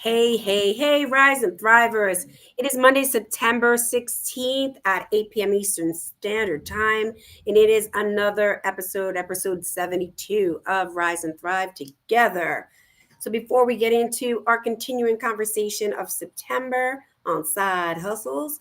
Hey, hey, hey, Rise and Thrivers. It is Monday, September 16th at 8 p.m. Eastern Standard Time, and it is another episode 72 of Rise and Thrive Together. So, before we get into our continuing conversation of September on side hustles,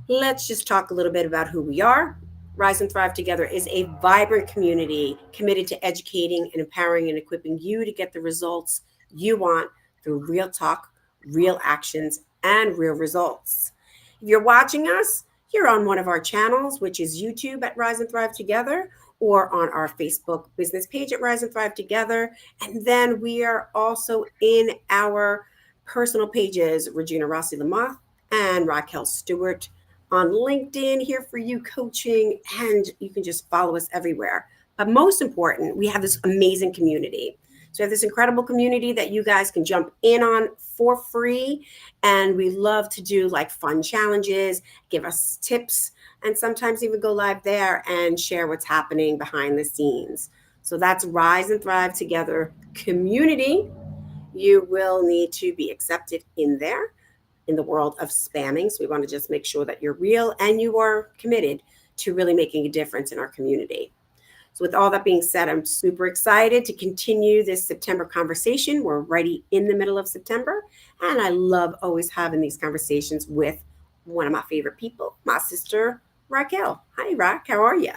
let's just talk a little bit about who we are. Rise and Thrive Together is a vibrant community committed to educating and empowering and equipping you to get the results you want through real talk, real actions, and real results. If you're watching us, you're on one of our channels, which is YouTube at Rise and Thrive Together, or on our Facebook business page at Rise and Thrive Together. And then we are also in our personal pages, Regina Rossi Lamoth and Raquel Stewart on LinkedIn, here for you coaching, and you can just follow us everywhere. But most important, we have this amazing community. So we have this incredible community that you guys can jump in on for free. And we love to do like fun challenges, give us tips, and sometimes even go live there and share what's happening behind the scenes. So that's Rise and Thrive Together community. You will need to be accepted in there in the world of spamming. So we want to just make sure that you're real and you are committed to really making a difference in our community. So with all that being said, I'm super excited to continue this September conversation. We're already in the middle of September, and I love always having these conversations with one of my favorite people, my sister, Raquel. Hi, Raquel. How are you?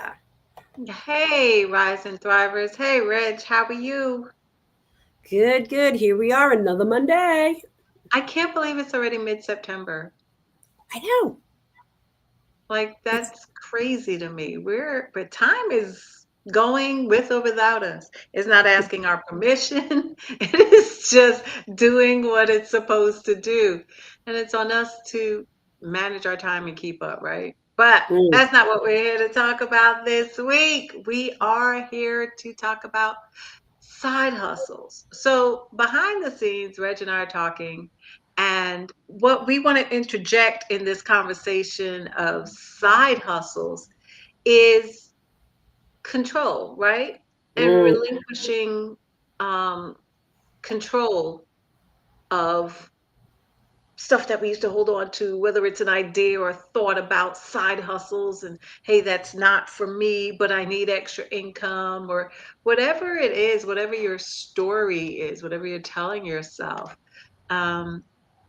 Hey, Rise and Thrivers. Hey, Reg, how are you? Good, good. Here we are, another Monday. I can't believe it's already mid-September. I know. Like, It's that's crazy to me. But time is going with or without us. It's not asking our permission. It is just doing what it's supposed to do. And it's on us to manage our time and keep up, right? But mm, that's not what we're here to talk about this week. We are here to talk about side hustles. So behind the scenes, Reg and I are talking, and what we want to interject in this conversation of side hustles is control, right? And mm, relinquishing um, control of stuff that we used to hold on to, whether it's an idea or a thought about side hustles and, hey, that's not for me, but I need extra income, or whatever it is, whatever your story is, whatever you're telling yourself. Um,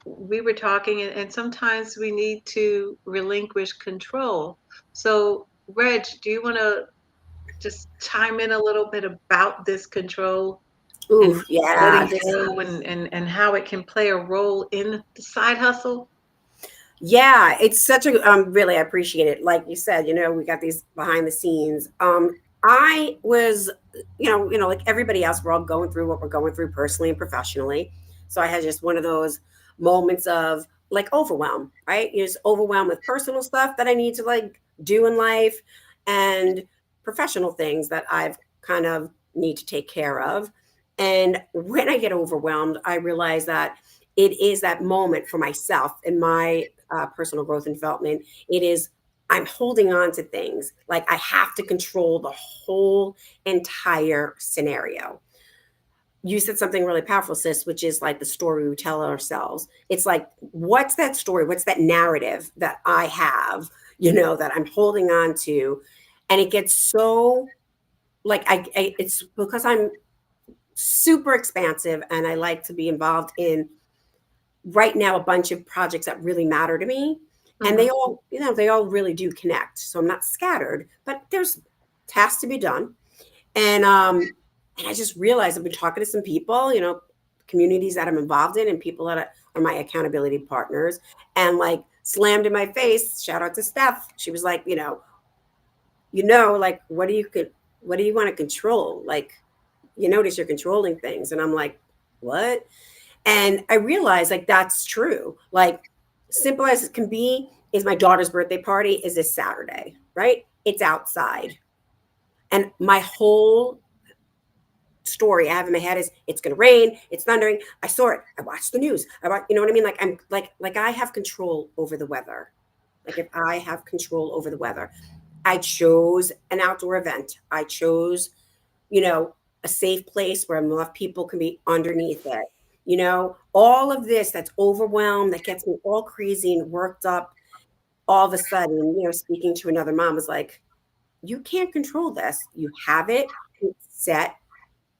we were talking, and sometimes we need to relinquish control. So, Reg, do you want to just chime in a little bit about this control and oof, yeah. letting go and how it can play a role in the side hustle? Yeah, it's such a really I appreciate it. Like you said, we got these behind the scenes. I was, like everybody else, we're all going through what we're going through personally and professionally. So I had just one of those moments of like overwhelm, right? You're just overwhelmed with personal stuff that I need to like do in life and professional things that I've kind of need to take care of. And when I get overwhelmed, I realize that it is that moment for myself and my personal growth and development. It is I'm holding on to things like I have to control the whole entire scenario. You said something really powerful, sis, which is like the story we tell ourselves. It's like, what's that story? What's that narrative that I have, that I'm holding on to? And it gets so like it's because I'm super expansive and I like to be involved in right now a bunch of projects that really matter to me, and Hmm. they all really do connect, so I'm not scattered, but there's tasks to be done. And I just realized I've been talking to some people, communities that I'm involved in and people that are my accountability partners, and like slammed in my face, shout out to Steph. She was like, like what do you want to control, like you notice you're controlling things, and I'm like, what? And I realized like that's true. Like simple as it can be is my daughter's birthday party is this Saturday, right? It's outside. And my whole story I have in my head is it's gonna rain, it's thundering. I saw it. I watched the news. You know what I mean? Like I'm like I have control over the weather. Like if I have control over the weather. I chose an outdoor event. I chose, you know, a safe place where enough people can be underneath it. all of this that's overwhelmed, that gets me all crazy and worked up all of a sudden, speaking to another mom was like, you can't control this. You have it, it's set,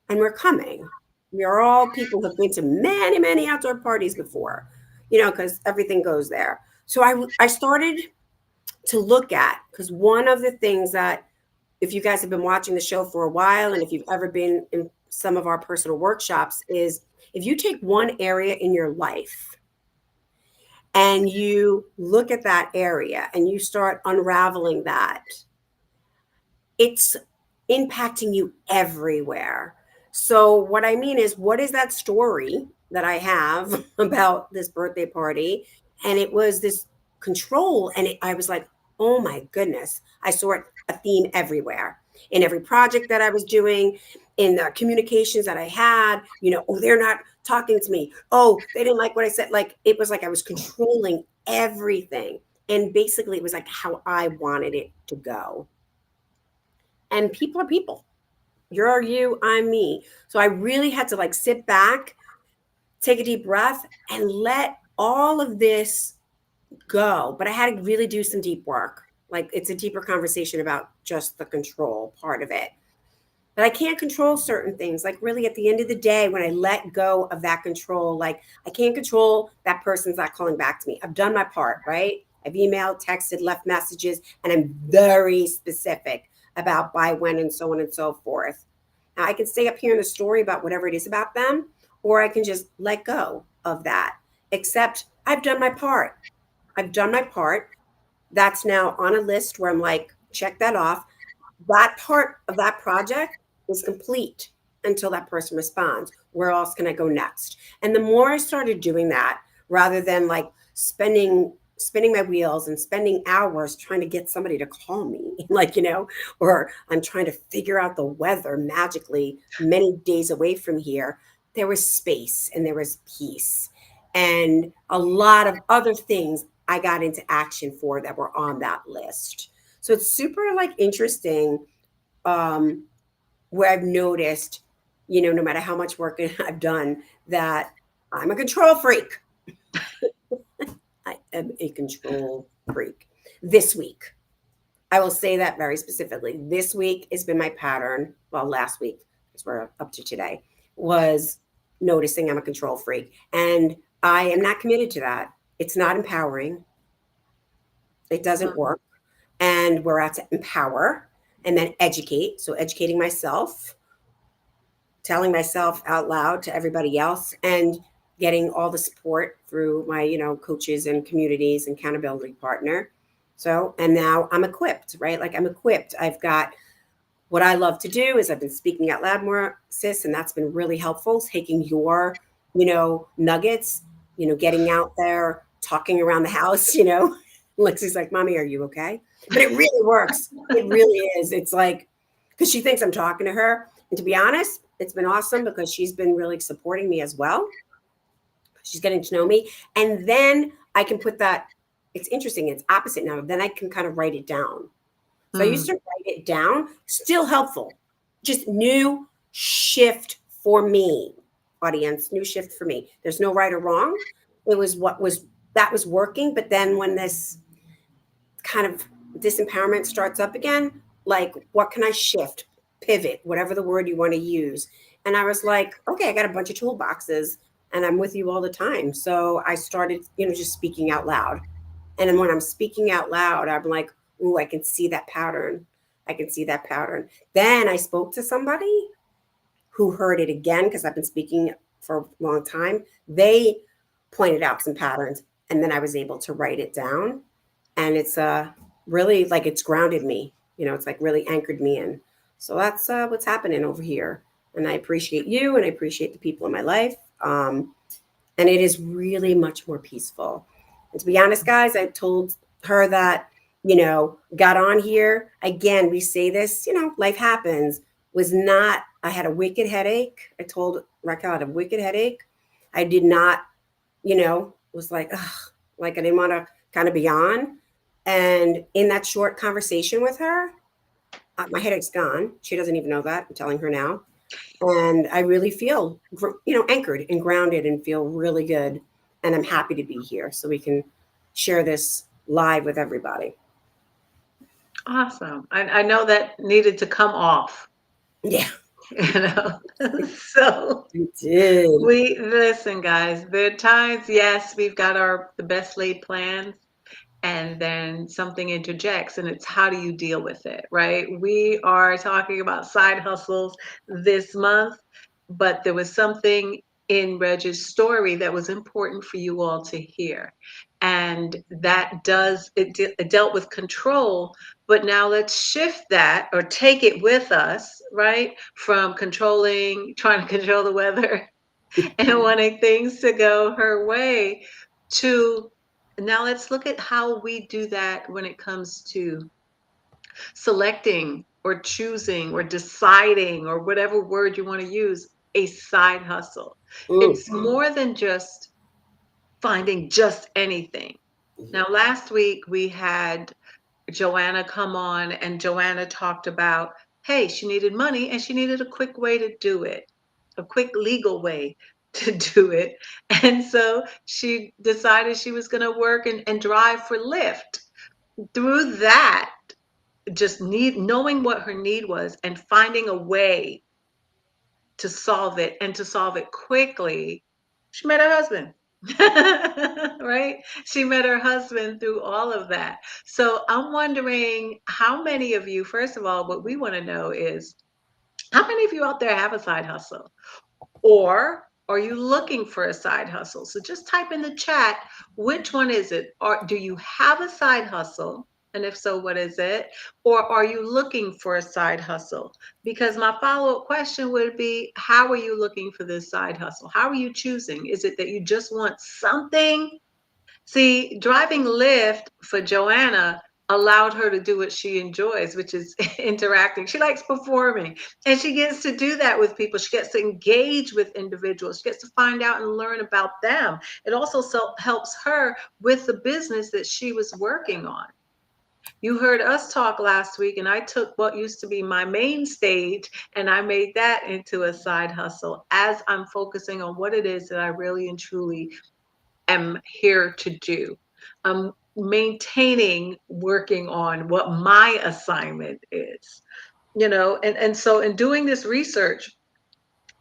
and we're coming. We are all people who've been to many, many outdoor parties before, because everything goes there. So I started to look at, because one of the things that, if you guys have been watching the show for a while, and if you've ever been in some of our personal workshops, is if you take one area in your life and you look at that area and you start unraveling that, it's impacting you everywhere. So, what I mean is, what is that story that I have about this birthday party? And it was this control. And I was like, oh my goodness, I saw it, a theme everywhere in every project that I was doing, in the communications that I had. Oh, they're not talking to me. Oh, they didn't like what I said. Like, it was like I was controlling everything. And basically, it was like how I wanted it to go. And people are people. You're you, I'm me. So I really had to like sit back, take a deep breath, and let all of this go. But I had to really do some deep work. Like, it's a deeper conversation about just the control part of it. But I can't control certain things. Like, really, at the end of the day, when I let go of that control, like, I can't control that person's not calling back to me. I've done my part, right? I've emailed, texted, left messages, and I'm very specific about by when and so on and so forth. Now, I can stay up here in the story about whatever it is about them, or I can just let go of that. Except I've done my part. I've done my part. That's now on a list where I'm like, check that off. That part of that project is complete until that person responds. Where else can I go next? And the more I started doing that, rather than like spinning my wheels and spending hours trying to get somebody to call me, like, or I'm trying to figure out the weather magically many days away from here, there was space and there was peace and a lot of other things I got into action for that were on that list. So it's super like interesting, um, where I've noticed, no matter how much work I've done, that I'm a control freak. I am a control freak. This week, I will say that very specifically. This week has been my pattern. Well, last week, because we're up to today, was noticing I'm a control freak. And I am not committed to that. It's not empowering. It doesn't Mm. work. And we're at to empower and then educate. So educating myself, telling myself out loud to everybody else, and getting all the support through my, coaches and communities and accountability partner. So, and now I'm equipped, right? Like, I'm equipped. I've got, what I love to do is I've been speaking out loud more, sis, and that's been really helpful. Taking your, nuggets, getting out there, talking around the house, Lexi's like, Mommy, are you okay? But it really works. It really is. It's like, because she thinks I'm talking to her. And to be honest, it's been awesome because she's been really supporting me as well. She's getting to know me. And then I can put that, it's interesting, it's opposite now. Then I can kind of write it down. So I used Mm. to write it down, still helpful. Just new shift for me, audience, new shift for me. There's no right or wrong. It was what was that was working. But then when this kind of disempowerment starts up again, like, what can I shift, pivot, whatever the word you want to use? And I was like, okay, I got a bunch of toolboxes and I'm with you all the time. So I started, just speaking out loud. And then when I'm speaking out loud, I'm like, ooh, I can see that pattern. I can see that pattern. Then I spoke to somebody who heard it again because I've been speaking for a long time. They pointed out some patterns, and then I was able to write it down. And it's really like it's grounded me. It's like really anchored me in. So that's what's happening over here. And I appreciate you, and I appreciate the people in my life. And it is really much more peaceful. And to be honest, guys, I told her that, got on here. Again, we say this, life happens. Was not, I had a wicked headache. I told Raquel I had a wicked headache. I did not, was like, ugh, like I didn't want to kind of be on. And in that short conversation with her, my headache's gone. She doesn't even know that. I'm telling her now. And I really feel, anchored and grounded and feel really good. And I'm happy to be here so we can share this live with everybody. Awesome. I know that needed to come off, Yeah, you know. So you did. we listen, guys. There are times, yes, we've got our the best laid plans, and then something interjects, and it's how do you deal with it, right? We are talking about side hustles this month, but there was something in Reg's story that was important for you all to hear. And that it dealt with control, but now let's shift that or take it with us, right? From controlling, trying to control the weather and wanting things to go her way to now let's look at how we do that when it comes to selecting or choosing or deciding or whatever word you want to use a side hustle. Mm. It's more than just finding just anything. Now, last week we had Joanna come on, and Joanna talked about, hey, she needed money and she needed a quick way to do it, a quick legal way to do it. And so she decided she was going to work and drive for Lyft. Through that, just knowing what her need was and finding a way to solve it and to solve it quickly, she met her husband. Right? She met her husband through all of that. So I'm wondering how many of you, first of all, what we want to know is how many of you out there have a side hustle? Or are you looking for a side hustle? So just type in the chat, which one is it? Or do you have a side hustle? And if so, what is it? Or are you looking for a side hustle? Because my follow up question would be, how are you looking for this side hustle? How are you choosing? Is it that you just want something? See, driving Lyft for Joanna allowed her to do what she enjoys, which is interacting. She likes performing, and she gets to do that with people. She gets to engage with individuals. She gets to find out and learn about them. It also helps her with the business that she was working on. You heard us talk last week, and I took what used to be my main stage and I made that into a side hustle as I'm focusing on what it is that I really and truly am here to do. I'm maintaining working on what my assignment is, and so in doing this research,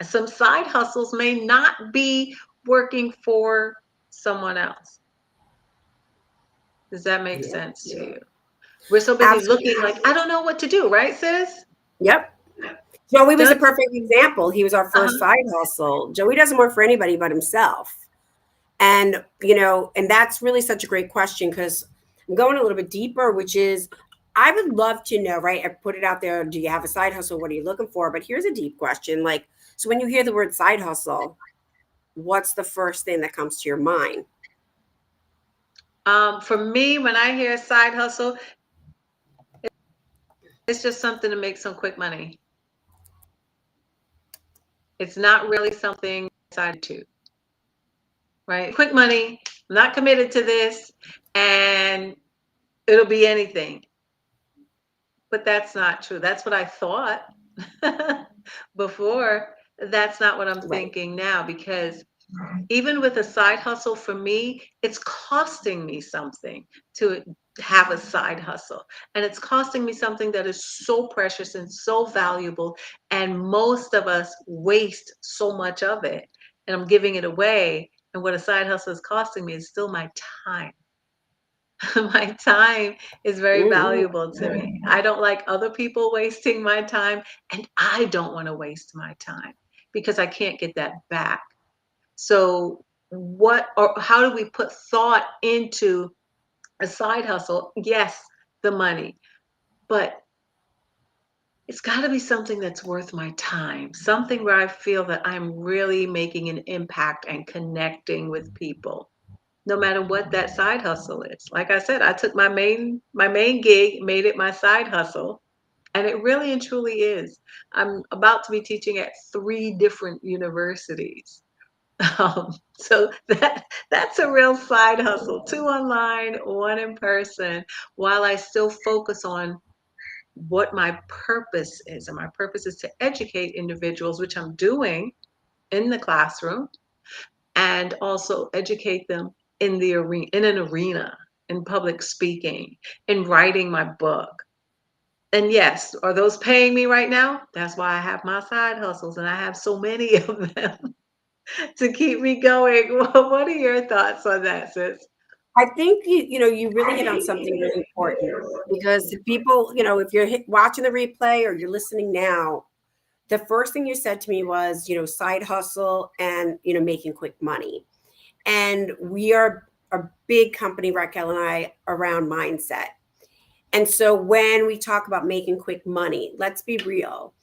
some side hustles may not be working for someone else. Does that make Yep. sense to you? We're so busy Absolutely. looking like, I don't know what to do, right, sis? Yep. Joey was a Done. perfect example. He was our first Uh-huh. side hustle. Joey doesn't work for anybody but himself. And that's really such a great question because I'm going a little bit deeper, which is I would love to know, right? I put it out there. Do you have a side hustle? What are you looking for? But here's a deep question. Like, so when you hear the word side hustle, what's the first thing that comes to your mind? For me, when I hear side hustle, it's just something to make some quick money. It's not really something I decided to. Right? Quick money, I'm not committed to this, and it'll be anything. But that's not true. That's what I thought before. That's not what I'm Right. thinking now because even with a side hustle for me, it's costing me something to have a side hustle. And it's costing me something that is so precious and so valuable. And most of us waste so much of it. And I'm giving it away. And what a side hustle is costing me is still my time. My time is very Mm-hmm. valuable to me. I don't like other people wasting my time, and I don't want to waste my time because I can't get that back. So, what or how do we put thought into a side hustle? Yes, the money, but it's got to be something that's worth my time, something where I feel that I'm really making an impact and connecting with people no matter what that side hustle is. Like I said, I took my main gig, made it my side hustle, and it really and truly is. I'm about to be teaching at 3 different universities. So that's a real side hustle. 2 online, 1 in person, while I still focus on what my purpose is. And my purpose is to educate individuals, which I'm doing in the classroom, and also educate them in the arena, in an arena, in public speaking, in writing my book. And yes, are those paying me right now? That's why I have my side hustles, and I have so many of them to keep me going. What are your thoughts on that, sis? I think you really hit on something really important, because if people, if you're watching the replay or you're listening now, the first thing you said to me was, side hustle and, making quick money. And we are a big company, Raquel and I, around mindset. And so when we talk about making quick money, let's be real.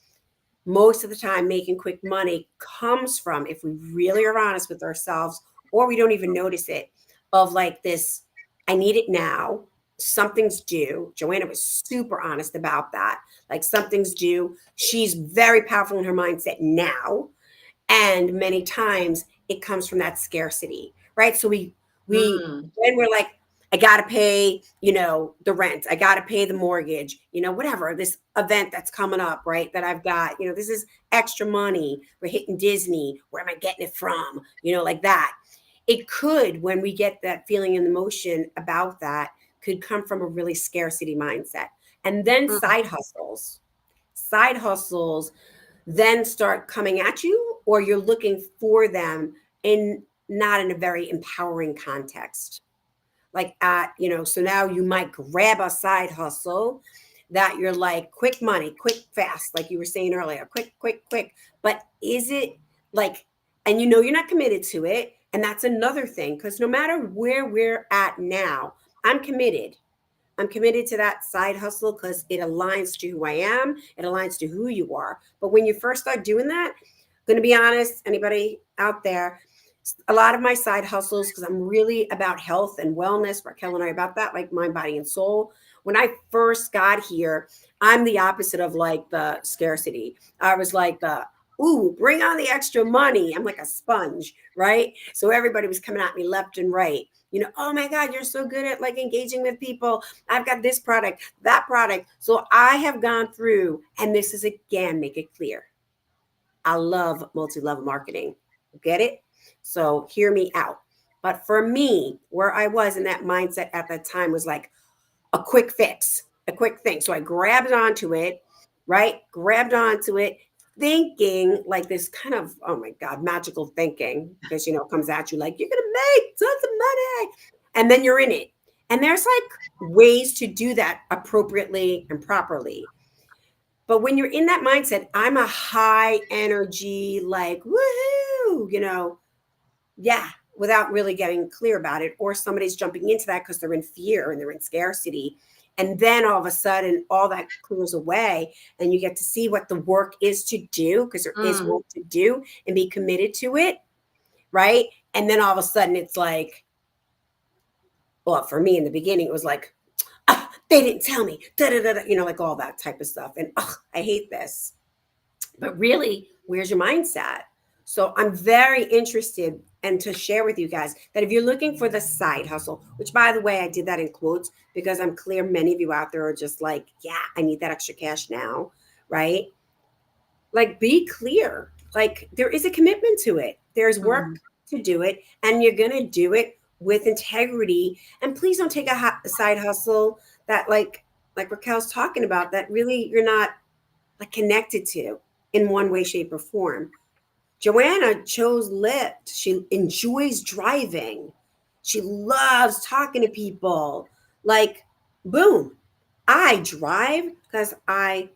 Most of the time, making quick money comes from, if we really are honest with ourselves, or we don't even notice it, of like this, I need it now. Something's due. Joanna was super honest about that. Like, something's due. She's very powerful in her mindset now. And many times it comes from that scarcity, right? So we Mm, when we're like, I gotta pay, the rent, I gotta pay the mortgage, whatever, this event that's coming up, right? That I've got, this is extra money. We're hitting Disney. Where am I getting it from? Like that. It could, when we get that feeling and emotion about that, could come from a really scarcity mindset. And then mm, side hustles then start coming at you, or you're looking for them in not in a very empowering context. Like, so now you might grab a side hustle that you're like, quick money, quick, fast, like you were saying earlier, quick, quick, quick. But is it like, and you're not committed to it. And that's another thing, because no matter where we're at now, I'm committed. I'm committed to that side hustle because it aligns to who I am. It aligns to who you are. But when you first start doing that, I'm going to be honest, anybody out there, a lot of my side hustles, because I'm really about health and wellness, Raquel and I are about that, like mind, body, and soul. When I first got here, I'm the opposite of like the scarcity. I was like the, ooh, bring on the extra money. I'm like a sponge, right? So everybody was coming at me left and right. Oh my God, you're so good at like engaging with people. I've got this product, that product. So I have gone through, and this is, again, make it clear. I love multi-level marketing. Get it? So hear me out. But for me, where I was in that mindset at that time was like a quick fix, a quick thing. So I grabbed onto it, right? Grabbed onto it, thinking like this kind of, oh my God, magical thinking, because, it comes at you like, you're going to make tons of money. And then you're in it. And there's like ways to do that appropriately and properly. But when you're in that mindset, I'm a high energy, like, woohoo, yeah, without really getting clear about it. Or somebody's jumping into that because they're in fear and they're in scarcity. And then all of a sudden, all that clears away, and you get to see what the work is to do, because there is mm, work to do, and be committed to it, right? And then all of a sudden, it's like, well, for me in the beginning, it was like, ah, they didn't tell me, da da da, like all that type of stuff. And I hate this. But really, where's your mindset? So I'm very interested and to share with you guys that if you're looking for the side hustle, which by the way, I did that in quotes because I'm clear many of you out there are just like, yeah, I need that extra cash now, right? Like, be clear. Like, there is a commitment to it. There's work mm, to do it, and you're going to do it with integrity. And please don't take a side hustle that like Raquel's talking about, that really you're not like connected to in one way, shape, or form. Joanna chose Lyft. She enjoys driving. She loves talking to people. Like, boom. I drive because I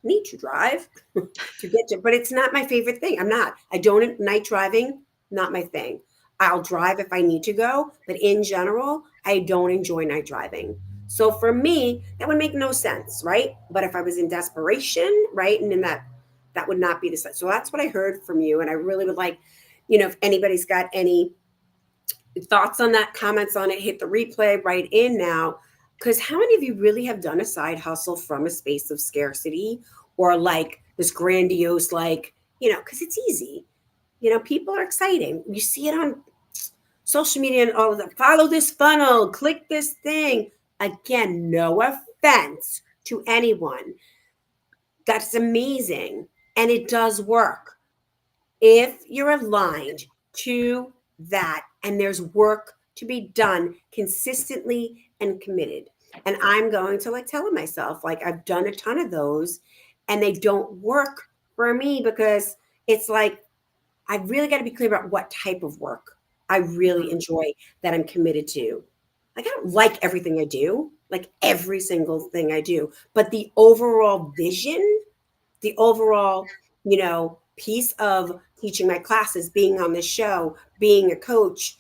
need to drive to get to, but it's not my favorite thing. I'm not. I don't, night driving, not my thing. I'll drive if I need to go, but in general, I don't enjoy night driving. So for me, that would make no sense, right? But if I was in desperation, right, and in that would not be the sense. So that's what I heard from you, and I really would like, if anybody's got any thoughts on that, comments on it, hit the replay right in now. Because how many of you really have done a side hustle from a space of scarcity, or like this grandiose, like, because it's easy. People are exciting. You see it on social media and all of that. Follow this funnel, click this thing. Again, no offense to anyone. That's amazing. And it does work. If you're aligned to that and there's work to be done consistently and committed. And I'm going to like telling myself, like, I've done a ton of those and they don't work for me because it's like, I really got to be clear about what type of work I really Mhm. enjoy that I'm committed to. Like, I don't like everything I do, like every single thing I do, but the overall vision, the overall, piece of teaching my classes, being on the show, being a coach,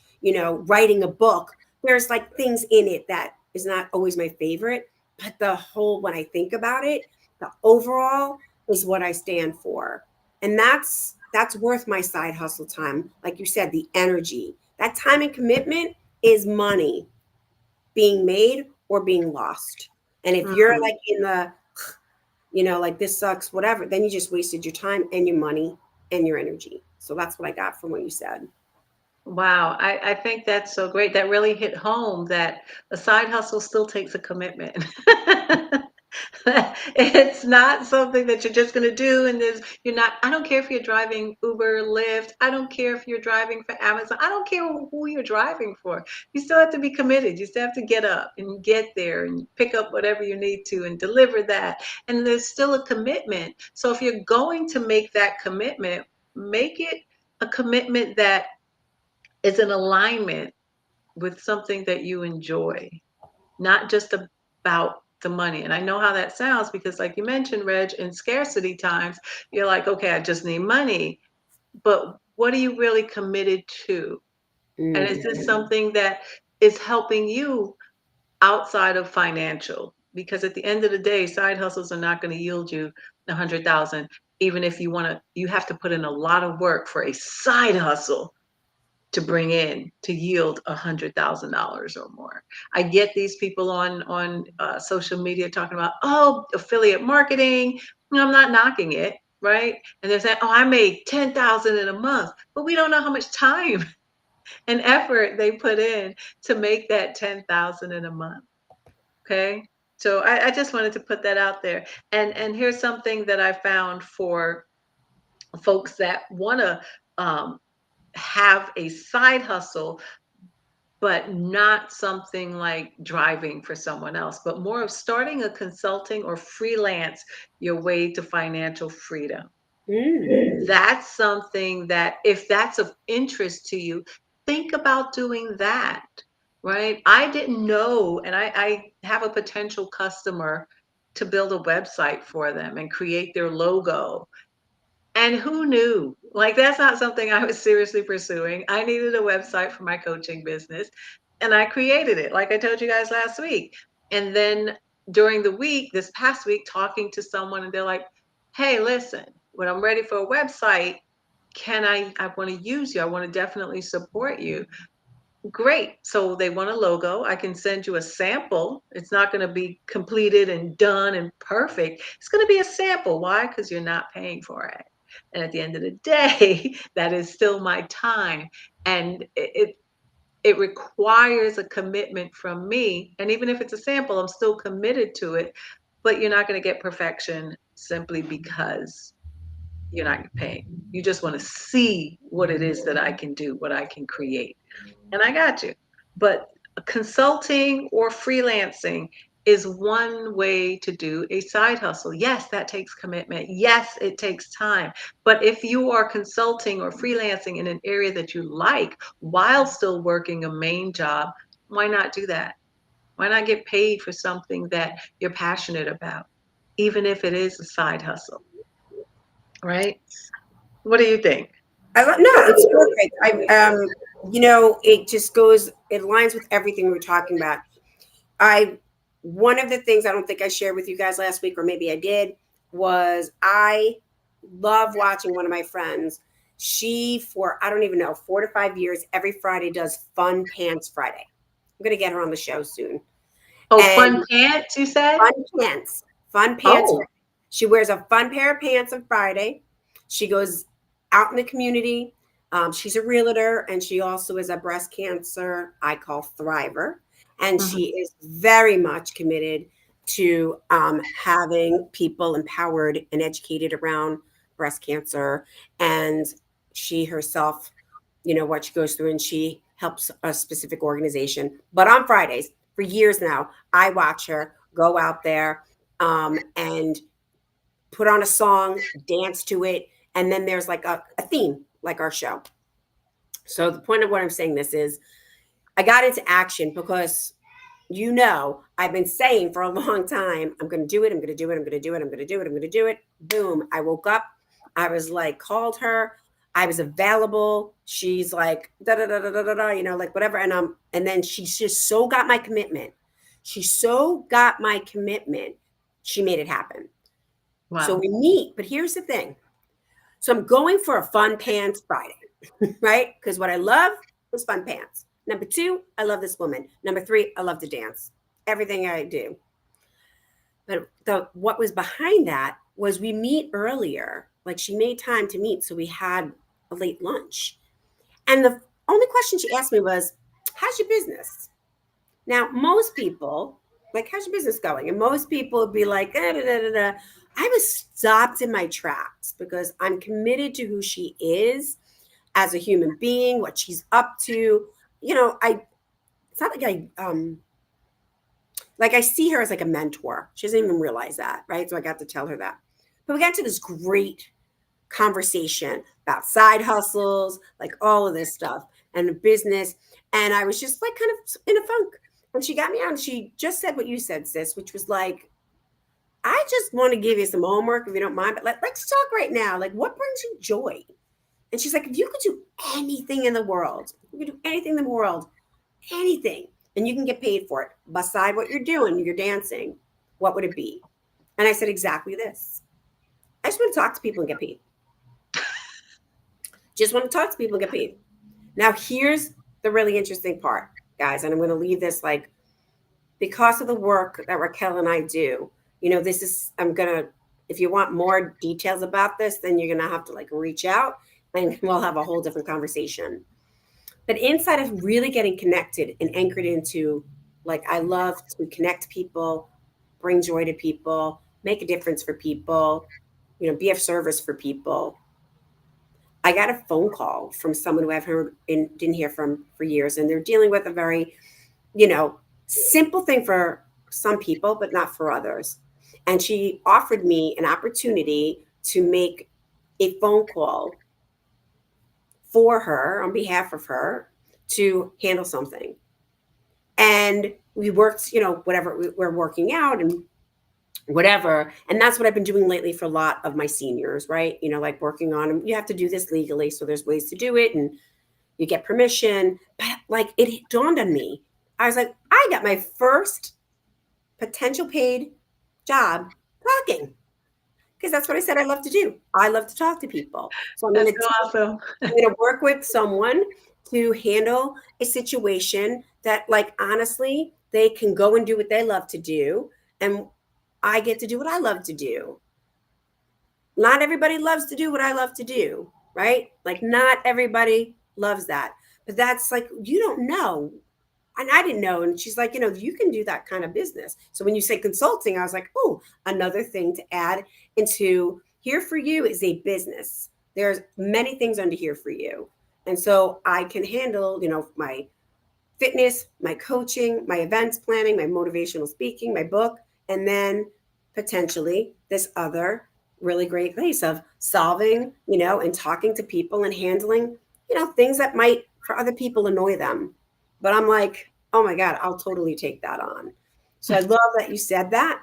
writing a book. There's like things in it that is not always my favorite, but the whole, when I think about it, the overall is what I stand for. And that's worth my side hustle time. Like you said, the energy, that time and commitment is money being made or being lost. And if you're Mhm. like in the like this sucks, whatever, then you just wasted your time and your money and your energy. So that's what I got from what you said. Wow, I think that's so great. That really hit home that a side hustle still takes a commitment. It's not something that you're just going to do and you're not. I don't care if you're driving Uber, Lyft. I don't care if you're driving for Amazon. I don't care who you're driving for. You still have to be committed. You still have to get up and get there and pick up whatever you need to and deliver that. And there's still a commitment. So if you're going to make that commitment, make it a commitment that is in alignment with something that you enjoy, not just about the money. And I know how that sounds because, like you mentioned, Reg, in scarcity times, you're like, okay, I just need money. But what are you really committed to? And is Mm. this something that is helping you outside of financial? Because at the end of the day, side hustles are not going to yield you 100,000. Even if you want to, you have to put in a lot of work for a side hustle to bring in to yield $100,000 or more. I get these people on social media talking about, oh, affiliate marketing. I'm not knocking it, right? And they're saying, oh, I made 10,000 in a month, but we don't know how much time and effort they put in to make that 10,000 in a month. Okay. So I just wanted to put that out there. And here's something that I found for folks that want to um, have a side hustle but not something like driving for someone else, but more of starting a consulting or freelance your way to financial freedom. Mm. That's something that, if that's of interest to you, think about doing that, right? I didn't know, and I have a potential customer to build a website for them and create their logo, and who knew? Like, that's not something I was seriously pursuing. I needed a website for my coaching business, and I created it, like I told you guys last week. And then during the week, this past week, talking to someone, and they're like, hey, listen, when I'm ready for a website, I want to use you. I want to definitely support you. Great. So they want a logo. I can send you a sample. It's not going to be completed and done and perfect. It's going to be a sample. Why? Because you're not paying for it. And at the end of the day, that is still my time. And it requires a commitment from me. And even if it's a sample, I'm still committed to it. But you're not going to get perfection simply because you're not paying. You just want to see what it is that I can do, what I can create, and I got you. But consulting or freelancing is one way to do a side hustle. Yes, that takes commitment. Yes, it takes time. But if you are consulting or freelancing in an area that you like while still working a main job, why not do that? Why not get paid for something that you're passionate about, even if it is a side hustle, right? What do you think? No, it's perfect. It just goes, it aligns with everything we were talking about. I One of the things I don't think I shared with you guys last week, or maybe I did, was I love watching one of my friends. She, for I don't even know, 4 to 5 years, every Friday does Fun Pants Friday. I'm gonna get her on the show soon. Oh, fun And pants, you said? fun pants, fun pants Oh. Friday. She wears a fun pair of pants on Friday. She goes out in the community. She's a realtor and she also is a breast cancer, I call thriver. And Mhm. she is very much committed to having people empowered and educated around breast cancer. And she herself, what she goes through, and she helps a specific organization. But on Fridays, for years now, I watch her go out there and put on a song, dance to it, and then there's like a theme, like our show. So the point of what I'm saying this is I got into action because I've been saying for a long time, I'm going to do it. I'm going to do it. I'm going to do it. I'm going to do it. I'm going to do it. Boom. I woke up. I was like, called her. I was available. She's like, da da da da da da, like whatever. And then she just so got my commitment. She so got my commitment. She made it happen. So Wow. we meet. But here's the thing. So I'm going for a fun pants Friday, right? Because what I love is fun pants. Number two, I love this woman. Number three, I love to dance. Everything I do. But what was behind that was we meet earlier. Like she made time to meet, so we had a late lunch. And the only question she asked me was, "How's your business?" Now, most people like, "How's your business going?" And most people would be like, da, da, da, da, da. I was stopped in my tracks because I'm committed to who she is as a human being, what she's up to. I it's not like I see her as like a mentor. She doesn't even realize that, right? So I got to tell her that. But we got to this great conversation about side hustles, like all of this stuff and the business. And I was just like kind of in a funk. And she got me on. She just said what you said, sis, which was like, I just want to give you some homework if you don't mind, but let's talk right now. Like, what brings you joy? And she's like, if you could do anything in the world, you could do anything in the world, anything, and you can get paid for it, beside what you're doing, you're dancing, what would it be? And I said, exactly this. I just want to talk to people and get paid. Just want to talk to people and get paid. Now, here's the really interesting part, guys, and I'm going to leave this like, because of the work that Raquel and I do, this is, if you want more details about this, then you're going to have to like reach out and we'll have a whole different conversation. But inside of really getting connected and anchored into, like, I love to connect people, bring joy to people, make a difference for people, be of service for people. I got a phone call from someone who I've heard and didn't hear from for years, and they're dealing with a very, you know, simple thing for some people, but not for others. And she offered me an opportunity to make a phone call for her on behalf of her to handle something. And we worked, whatever we're working out and whatever. And that's what I've been doing lately for a lot of my seniors, right? Like working on them. You have to do this legally. So there's ways to do it and you get permission. But like it dawned on me. I was like, I got my first potential paid job talking because that's what I said I love to do. I love to talk to people. So I'm going That's to so awesome. I'm going to work with someone to handle a situation that, like, honestly, they can go and do what they love to do. And I get to do what I love to do. Not everybody loves to do what I love to do, right? Like, not everybody loves that. But that's like, you don't know. And I didn't know. And she's like, you can do that kind of business. So when you say consulting, I was like, oh, another thing to add into Here For You is a business. There's many things under Here For You. And so I can handle, my fitness, my coaching, my events planning, my motivational speaking, my book, and then potentially this other really great place of solving, and talking to people and handling, things that might for other people annoy them. But I'm like, oh my God, I'll totally take that on. So I love that you said that.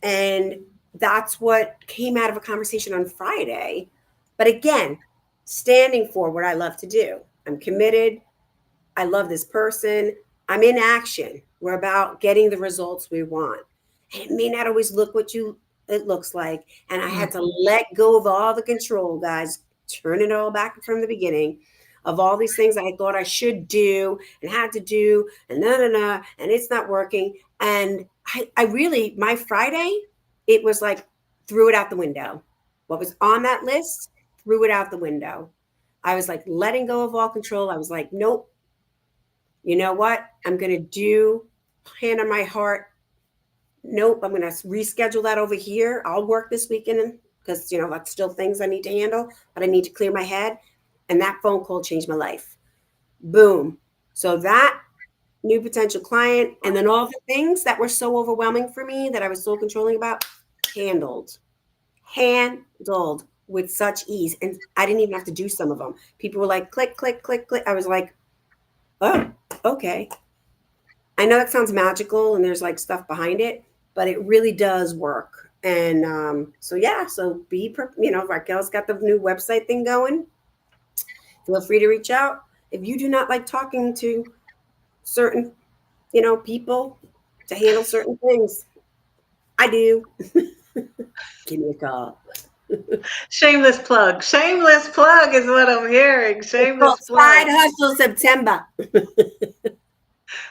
And that's what came out of a conversation on Friday. But again, standing for what I love to do. I'm committed. I love this person. I'm in action. We're about getting the results we want. And it may not always look what it looks like. And I had to Mhm. let go of all the control, guys, turn it all back from the beginning of all these things I thought I should do and had to do, and no, and it's not working. And I really, my Friday, it was like threw it out the window. What was on that list, threw it out the window. I was like letting go of all control. I was like, nope, you know what? I'm going to do, hand on my heart, Nope, I'm going to reschedule that over here. I'll work this weekend because, that's still things I need to handle, but I need to clear my head. And that phone call changed my life. Boom. So that new potential client, and then all the things that were so overwhelming for me that I was so controlling about, handled, handled with such ease. And I didn't even have to do some of them. People were like, click, click, click, click. I was like, oh, okay. I know that sounds magical and there's like stuff behind it, but it really does work. And so yeah, so Raquel's got the new website thing going. Feel free to reach out. If you do not like talking to certain, people to handle certain things, I do. Give me a call. Shameless plug. Shameless plug is what I'm hearing. It's called Shameless Side plug. Hustle September.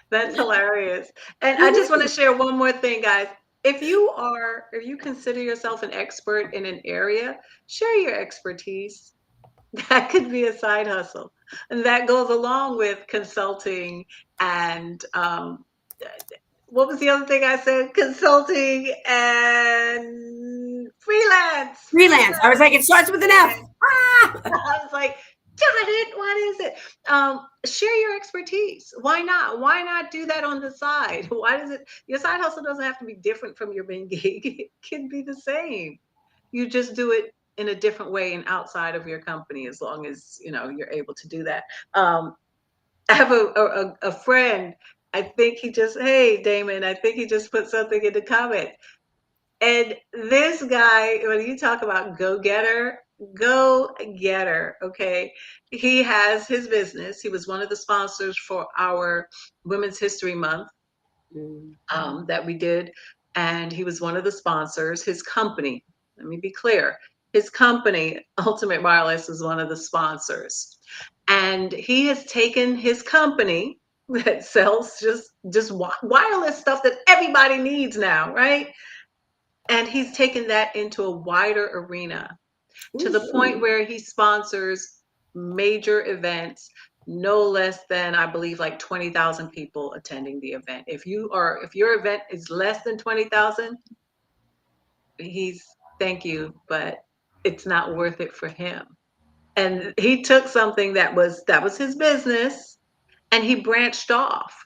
That's hilarious. And I just want to share one more thing, guys. If you consider yourself an expert in an area, share your expertise. That could be a side hustle. And that goes along with consulting and what was the other thing I said? Consulting and freelance. Freelance. I was Freelance. like, it starts with an F. Yeah. Ah! I was like, darn it, what is it? Share your expertise. Why not? Why not do that on the side? Why does it? Your side hustle doesn't have to be different from your main gig. It can be the same. You just do it in a different way and outside of your company, as long as you're able to do that. I have a friend. I think he just, hey Damon, I think he just put something in the comment. And this guy, when you talk about go getter, okay? He has his business. He was one of the sponsors for our Women's History Month Mm. that we did. And he was one of the sponsors. His company, let me be clear, his company, Ultimate Wireless, is one of the sponsors. And he has taken his company that sells just wireless stuff that everybody needs now, right? And he's taken that into a wider arena to the point where he sponsors major events, no less than, I believe, like 20,000 people attending the event. If your event is less than 20,000, he's thank you, but it's not worth it for him. And he took something that was his business and he branched off.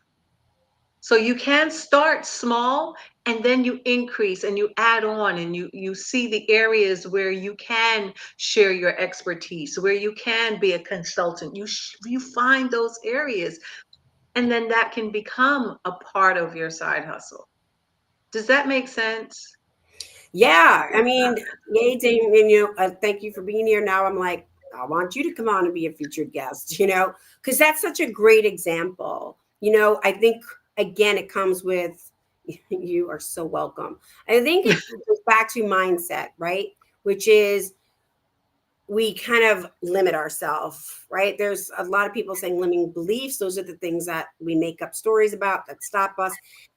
So you can start small and then you increase and you add on and you see the areas where you can share your expertise, where you can be a consultant. You find those areas and then that can become a part of your side hustle. Does that make sense? Yeah, I mean, yay, Damien, thank you for being here. Now I'm like, I want you to come on and be a featured guest, because that's such a great example. I think, again, it comes with, you are so welcome. I think it goes back to mindset, right? Which is we kind of limit ourselves, right? There's a lot of people saying limiting beliefs. Those are the things that we make up stories about that stop us.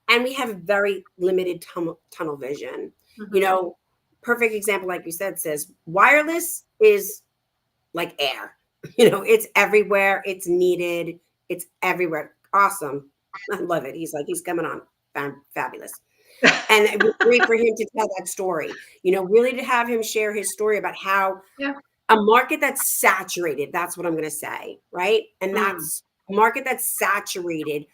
And we have very limited tunnel vision. You Hmm. know, perfect example, like you said, says wireless is like air. It's everywhere. It's needed. It's everywhere. Awesome. I love it. He's coming on. Fabulous. And it was great for him to tell that story, really to have him share his story about how Yeah. a market that's saturated, that's what I'm going to say, right? And Mm. that's a market that's saturated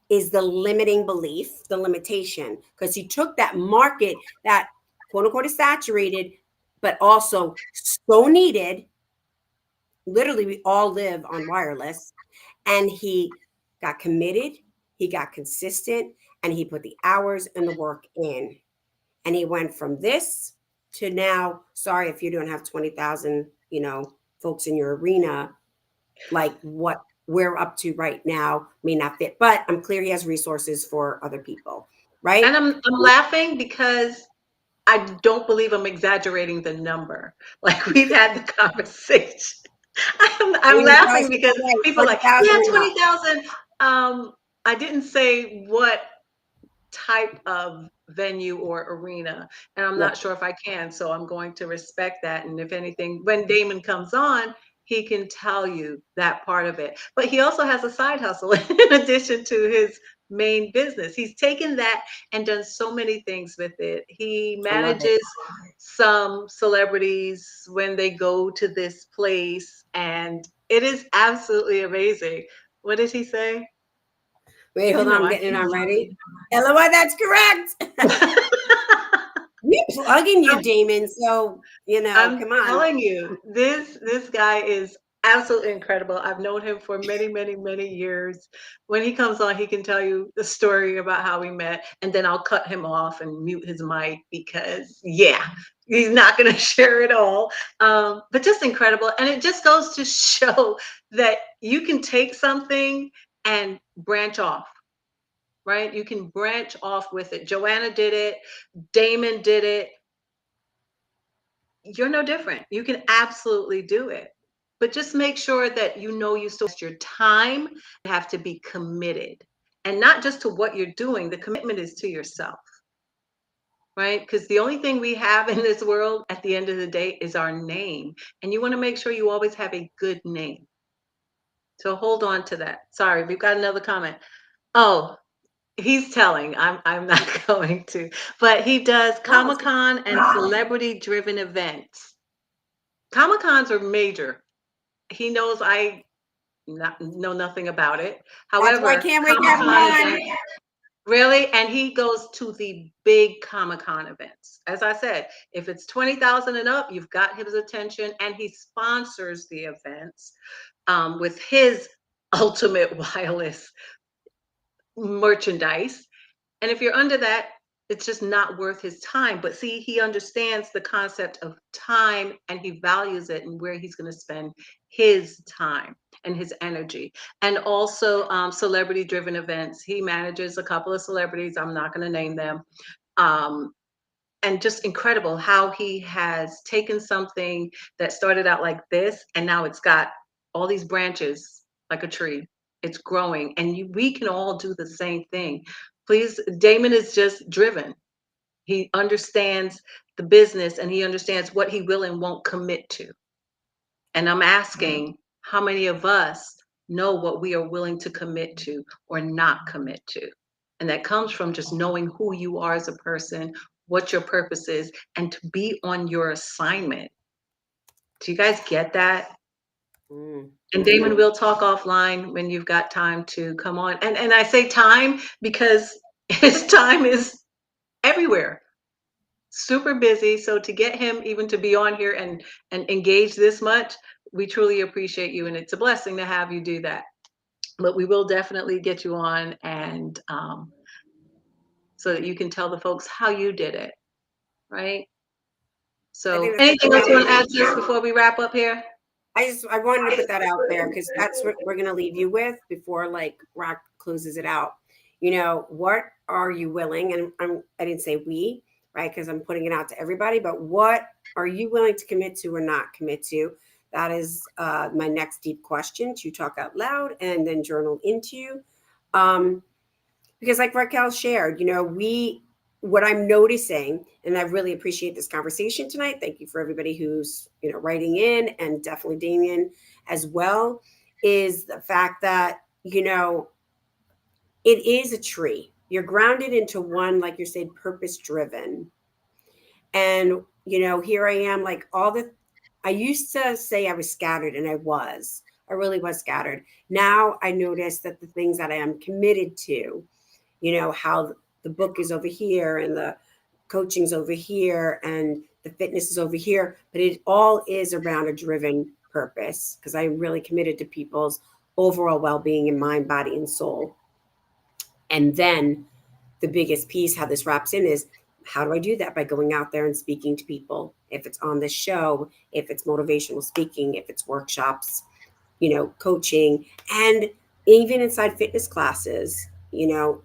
is the limiting belief, the limitation, because he took that market that quote unquote is saturated, but also so needed. Literally, we all live on wireless. And he got committed, he got consistent, and he put the hours and the work in. And he went from this to now, sorry if you don't have 20,000, folks in your arena, like what we're up to right now may not fit, but I'm clear he has resources for other people, right? And I'm laughing because I don't believe I'm exaggerating the number. Like we've had the conversation. I'm Maybe laughing price is because right, people are like, 20,000 yeah, or not. 20,000. I didn't say what type of venue or arena, and I'm Yeah. not sure if I can, so I'm going to respect that. And if anything, when Damon comes on, he can tell you that part of it. But he also has a side hustle in addition to his main business. He's taken that and done so many things with it. He I love it. manages some celebrities when they go to this place, and it is absolutely amazing. What did he say? Wait, You hold on. know, I'm I getting it keep on ready. talking. LOI, that's correct. We plugging you, Damon. So, I'm come on. telling you, this guy is absolutely incredible. I've known him for many, many, many years. When he comes on, he can tell you the story about how we met, and then I'll cut him off and mute his mic because, yeah, he's not going to share it all. But just incredible, and it just goes to show that you can take something and branch off. Right? You can branch off with it. Joanna did it. Damon did it. You're no different. You can absolutely do it. But just make sure that you still your time, you have to be committed. And not just to what you're doing, the commitment is to yourself, right? Because the only thing we have in this world at the end of the day is our name. And you want to make sure you always have a good name. So hold on to that. Sorry, we've got another comment. Oh, he's telling. I'm not going to. But he does Oh, Comic-Con and celebrity driven events. Comic Cons are major. He knows I know nothing about it. that's why I However, can't wait to Comic have him Con on. events, really, and he goes to the big Comic Con events. As I said, if it's 20,000 and up, you've got his attention, and he sponsors the events with his ultimate wireless merchandise. And if you're under that, it's just not worth his time. But see, he understands the concept of time and he values it and where he's going to spend his time and his energy. And also celebrity driven events. He manages a couple of celebrities. I'm not going to name them. Um, and just incredible how he has taken something that started out like this and now it's got all these branches like a tree. It's growing and we can all do the same thing. Please, Damon is just driven. He understands the business and he understands what he will and won't commit to. And I'm asking how many of us know what we are willing to commit to or not commit to? And that comes from just knowing who you are as a person, what your purpose is, and to be on your assignment. Do you guys get that? Mm, And Damon, we'll talk offline when you've got time to come on. And I say time because his time is everywhere. Super busy. So to get him even to be on here and engage this much, we truly appreciate you. And it's a blessing to have you do that. But we will definitely get you on and so that you can tell the folks how you did it, right? I So think that's anything else you want to amazing. add to this before we wrap up here? I wanted to put that out there because that's what we're gonna leave you with before like Rock closes it out. What are you willing? And I didn't say we, right? Because I'm putting it out to everybody. But what are you willing to commit to or not commit to? That is my next deep question to talk out loud and then journal into. Um, because like Raquel shared, what I'm noticing, and I really appreciate this conversation tonight. Thank you for everybody who's writing in, and definitely Damien as well. Is the fact that it is a tree. You're grounded into one, like you said, purpose driven, and here I am, like all the. I used to say I was scattered, and I was. I really was scattered. Now I notice that the things that I am committed to, how the book is over here and the coaching's over here and the fitness is over here, but it all is around a driven purpose because I'm really committed to people's overall well-being in mind, body, and soul. And then the biggest piece, how this wraps in, is how do I do that? By going out there and speaking to people. If it's on this show, if it's motivational speaking, if it's workshops, coaching, and even inside fitness classes.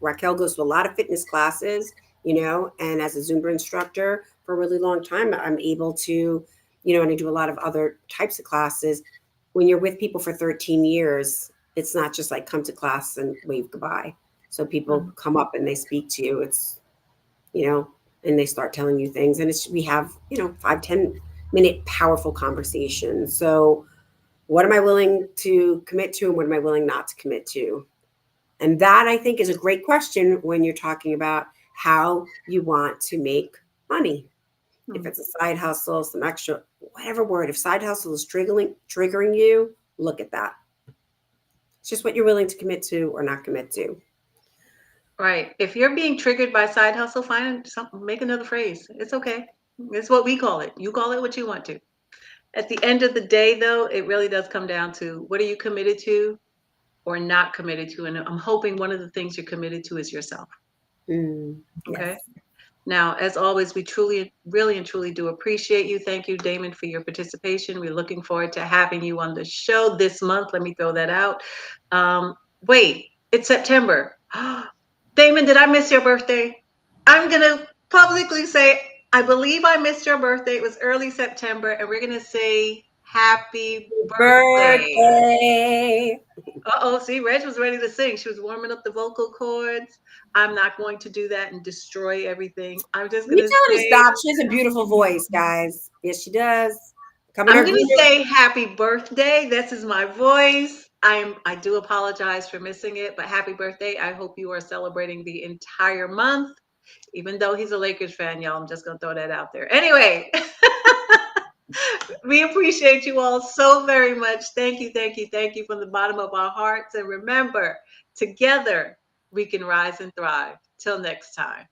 Raquel goes to a lot of fitness classes, and as a Zumba instructor for a really long time, I'm able to, and I do a lot of other types of classes. When you're with people for 13 years, it's not just like come to class and wave goodbye. So people Mhm. come up and they speak to you. It's, you know, and they start telling you things. And we have, 5-10 minute powerful conversations. So what am I willing to commit to and what am I willing not to commit to? And that I think is a great question when you're talking about how you want to make money. If Hmm. it's a side hustle, some extra, whatever word, if side hustle is triggering you, look at that. It's just what you're willing to commit to or not commit to. Right. If you're being triggered by side hustle, find something, make another phrase. It's okay. It's what we call it. You call it what you want to. At the end of the day, though, it really does come down to what are you committed to or not committed to. And I'm hoping one of the things you're committed to is yourself. Okay. Yes. Now, as always, we truly, really, and truly do appreciate you. Thank you, Damon, for your participation. We're looking forward to having you on the show this month. Let me throw that out. Um, Wait, it's September. Damon, did I miss your birthday? I'm going to publicly say, I believe I missed your birthday. It was early September, and we're going to say happy birthday. Birthday. Uh-oh, see, Reg was ready to sing. She was warming up the vocal cords. I'm not going to do that and destroy everything. I'm just You going to tell her to say, stop. She has a beautiful voice, guys. Yes, she does. Come in I'm her going to group. say happy birthday. This is my voice. I do apologize for missing it, but happy birthday. I hope you are celebrating the entire month. Even though he's a Lakers fan, y'all, I'm just going to throw that out there. Anyway, we appreciate you all so very much. Thank you, thank you, thank you from the bottom of our hearts. And remember, together we can rise and thrive. Till next time.